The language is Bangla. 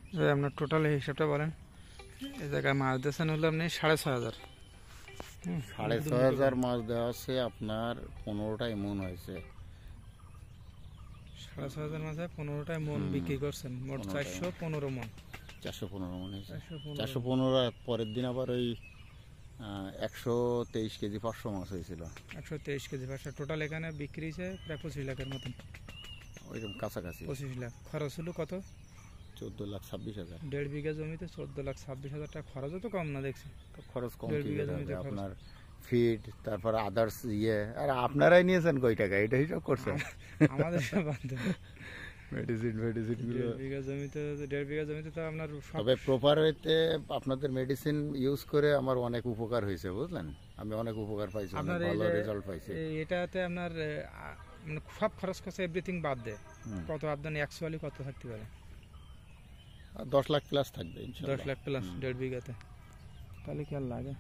আপনার টোটাল হিসাবটা বলেন। এই জায়গায় মাছ দিয়েছেন হলো আপনি 6,500। 6,500 মাছ দেওয়া আছে আপনার 15টাই মন হয়েছে। 6,500 মাছে 15টায় মন বিক্রি করছেন, মোট 415 মন। 415 মন হয়েছে। 415। 415 পরের দিন আবার ওই 123 কেজি 500 মাছ হয়েছিল। 123 কেজি পাঁচশো টোটাল এখানে বিক্রি হয়েছে প্রায় 25 লাখের মতন। ওইরকম কাছাকাছি। 25 লাখ খরচ হলো কত? 14,26,000। 1.5 বিঘা জমিতে 14,26,000 টাকা খরচও তো কম না দেখছি। তো খরচ কম 1.5 কি বিঘা হবে জমিতে খরচ। আপনার ফিড, তারপর আদার্স আর আপনারাই নিয়েছেন কয় টাকা এটা হিসাব করছেন? আমাদের সব বাদ মেডিসিন গুলো। 1.5 বিঘা জমিতে 1.5 বিঘা জমিতে তো আপনার তবে প্রপার ওয়েতে আপনাদের মেডিসিন ইউজ করে আমার অনেক উপকার হয়েছে, বুঝলেন? আমি অনেক উপকার পাইছি, অনেক আপনার ভালো রেজাল্ট পাইছি। এটাতে আপনার মানে সব খরচ খরচা এভরিথিং বাদ দেয় কত আপনার অ্যাকচুয়ালি কত থাকতে পারে? 10 লাখ প্লাস থাকবে ইনশাআল্লাহ। 10 লাখ প্লাস 1.5 বিঘাতে, তাহলে কি আর লাগে?